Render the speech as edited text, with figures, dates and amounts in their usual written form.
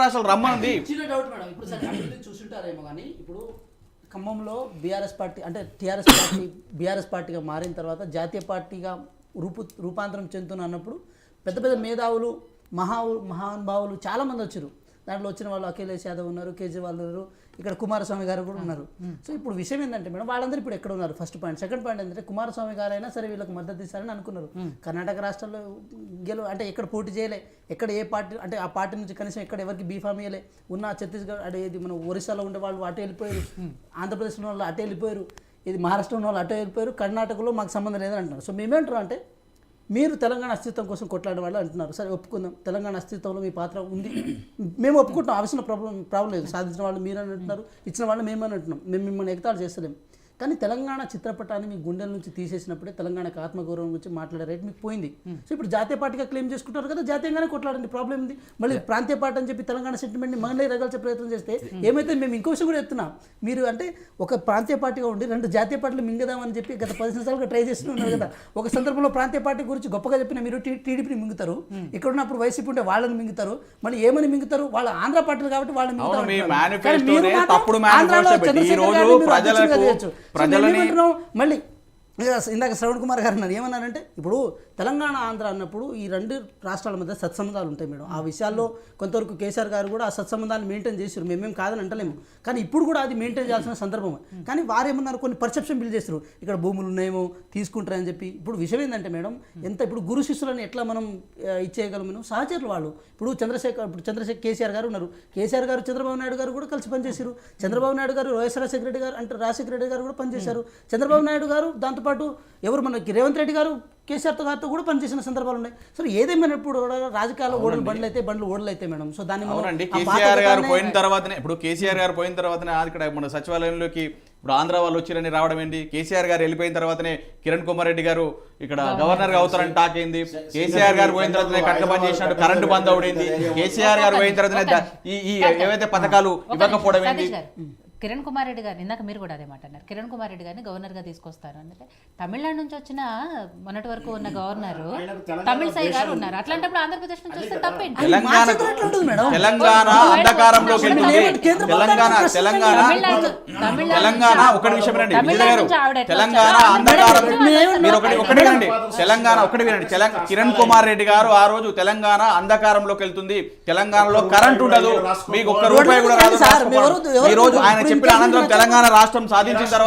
రాష్ట్రాలు రమ్మంది. చిన్న డౌట్ మేడం, ఇప్పుడు సరే అభివృద్ధి చూసుంటారేమో కానీ ఇప్పుడు ఖమ్మంలో బీఆర్ఎస్ పార్టీ అంటే టీఆర్ఎస్ పార్టీ బీఆర్ఎస్ పార్టీగా మారిన తర్వాత జాతీయ పార్టీగా రూపాంతరం చెందుతున్న అన్నప్పుడు పెద్ద పెద్ద మేధావులు మహానుభావులు చాలామంది వచ్చారు. దాంట్లో వచ్చిన వాళ్ళు అఖిలేష్ యాదవ్ ఉన్నారు, కేజ్రీవాల్ ఉన్నారు, ఇక్కడ కుమారస్వామి గారు కూడా ఉన్నారు. సో ఇప్పుడు విషయం ఏంటంటే మేడం వాళ్ళందరూ ఇప్పుడు ఎక్కడ ఉన్నారు? First point. సెకండ్ పాయింట్ ఏంటంటే కుమారస్వామి గారు అయినా సరే వీళ్ళకి మద్దతు ఇస్తారని అనుకున్నారు. కర్ణాటక రాష్ట్రంలో అంటే ఎక్కడ పోటీ చేయలే, ఎక్కడ ఏ పార్టీ అంటే ఆ పార్టీ నుంచి కనీసం ఎక్కడ ఎవరికి బీఫామ్ ఇవ్వలే. ఉన్న ఛత్తీస్గఢ్ అంటే ఇది మన ఒరిస్సాలో ఉండే వాళ్ళు అటు వెళ్ళిపోయారు, ఆంధ్రప్రదేశ్లో వాళ్ళు అటు వెళ్ళిపోయారు, ఇది మహారాష్ట్రలో వాళ్ళు అటు వెళ్ళిపోయారు, కర్ణాటకలో మాకు సంబంధం లేదని అంటున్నారు. సో మేమేంటారు అంటే మీరు తెలంగాణ అస్తిత్వం కోసం కొట్లాడే వాళ్ళు అంటున్నారు. సరే ఒప్పుకుందాం, తెలంగాణ అస్తిత్వంలో మీ పాత్ర ఉంది, మేము ఒప్పుకుంటాం, అవసరం ప్రాబ్లం లేదు. సాధించిన వాళ్ళు మీరని అంటున్నారు, ఇచ్చిన వాళ్ళు మేమని అంటున్నాం, మేము మిమ్మల్ని ఎగతాళి చేస్తలేము. కానీ తెలంగాణ చిత్రపటాన్ని మీ గుండెల నుంచి తీసేసినప్పుడే తెలంగాణకు ఆత్మగౌరవం గురించి మాట్లాడే రేట్ మీకు పోయింది. సో ఇప్పుడు జాతీయ పార్టీగా క్లెయిమ్ చేసుకుంటారు కదా, జాతీయంగానే కొట్లాడండి, ప్రాబ్లం ఉంది. మళ్ళీ ప్రాంతీయ పార్టీ అని చెప్పి తెలంగాణ సెంటిమెంట్ని మళ్ళీ రగల్చే ప్రయత్నం చేస్తే ఏమైతే మేము ఇంకో విషయం కూడా చెప్తున్నాం. మీరు అంటే ఒక ప్రాంతీయ పార్టీగా ఉండి రెండు జాతీయ పార్టీలు మింగదామని చెప్పి గత 10 సంవత్సరాలుగా ట్రై చేస్తున్నారు కదా. ఒక సందర్భంలో ప్రాంతీయ పార్టీ గురించి గొప్పగా చెప్పిన మీరు టీడీపీని మింగుతారు, ఇక్కడ ఉన్నప్పుడు వైసీపీ ఉంటే వాళ్ళని మింగుతారు, మళ్ళీ ఏమని మింగుతారు? వాళ్ళ ఆంధ్ర పార్టీలు కాబట్టి వాళ్ళని మింగుతారు. మళ్ళీ ఇందాక శ్రవణ్ కుమార్ గారు అన్నారు ఏమన్నారంటే ఇప్పుడు తెలంగాణ ఆంధ్ర అన్నప్పుడు ఈ రెండు రాష్ట్రాల మధ్య సత్సంబంధాలు ఉంటాయి మేడం. ఆ విషయాల్లో కొంతవరకు కేసీఆర్ గారు కూడా ఆ సత్సంబంధాన్ని మెయింటైన్ చేశారు, మేమేం కాదని అంటలేము. కానీ ఇప్పుడు కూడా అది మెయింటైన్ చేయాల్సిన సందర్భం. కానీ వారు ఏమన్నారు, కొన్ని పర్సెప్షన్ బిల్డ్ చేస్తారు, ఇక్కడ భూములు ఉన్నాయేమో తీసుకుంటారని చెప్పి. ఇప్పుడు విషయం ఏంటంటే మేడం ఎంత ఇప్పుడు గురు శిష్యులను ఎట్లా మనం ఇచ్చేయగలం? సహచరులు వాళ్ళు. ఇప్పుడు చంద్రశేఖర్ కేసీఆర్ గారు ఉన్నారు, కేసీఆర్ గారు చంద్రబాబు నాయుడు గారు కూడా కలిసి పనిచేశారు. చంద్రబాబు నాయుడు గారు వైఎస్ రాజశేఖర రెడ్డి గారు అంటే రాజశేఖర రెడ్డి గారు కూడా పనిచేశారు. చంద్రబాబు నాయుడు గారు దాంతోపాటు ఎవరు మనకి రేవంత్ రెడ్డి గారు కేసీఆర్ గారితో కూడా పనిచేసిన సందర్భాలు ఉన్నాయి. సో ఏదేమైనప్పుడు రాజకీయాల్లో ఓడలు బండ్లు అయితే బండ్లు ఓడలు అయితే మేడం. సో దాన్ని కేసీఆర్ గారు పోయిన తర్వాతనే ఇప్పుడు కేసీఆర్ గారు పోయిన తర్వాతనే ఇక్కడ మన సచివాలయంలోకి ఇప్పుడు ఆంధ్ర వాళ్ళు వచ్చిరని రావడం ఏంటి? కేసీఆర్ గారు వెళ్ళిపోయిన తర్వాతనే కిరణ్ కుమార్ రెడ్డి గారు ఇక్కడ గవర్నర్ గా అవుతారని టాక్ అయింది. కేసీఆర్ గారు పోయిన తర్వాతనే కట్ట బంద్ చేసినట్టు కరెంటు బంద్ అవుడింది. కేసీఆర్ గారు పోయిన తర్వాతనే ఈ ఏవైతే పథకాలు ఇవ్వకపోవడం ఏంటి? కిరణ్ కుమార్ రెడ్డి గారిని ఇందాక మీరు కూడా అదే మాట అన్నారు, కిరణ్ కుమార్ రెడ్డి గారిని గవర్నర్గా తీసుకొస్తారు అంటే తమిళనాడు నుంచి వచ్చిన మొన్నటి వరకు ఉన్న గవర్నర్ తమిళ సై గారు ఉన్నారు. అట్లాంటప్పుడు ఆంధ్రప్రదేశ్ నుంచి వస్తే తప్పేంటి? తెలంగాణ అంధకారంలో తెలంగాణ ఒకటి విషయం రండి తెలంగాణ అంధకారం మీరు ఒకటి వినండి తెలంగాణ ఒకటి వినండి కిరణ్ కుమార్ రెడ్డి గారు ఆ రోజు తెలంగాణ అంధకారంలోకి వెళ్తుంది, తెలంగాణలో కరెంట్ ఉండదు, మీకు ఒక్క రూపాయి కూడా రాదు. ఈ రోజు ఆయన చెప్పిన అనంతరం తెలంగాణ రాష్ట్రం సాధించిన తర్వాత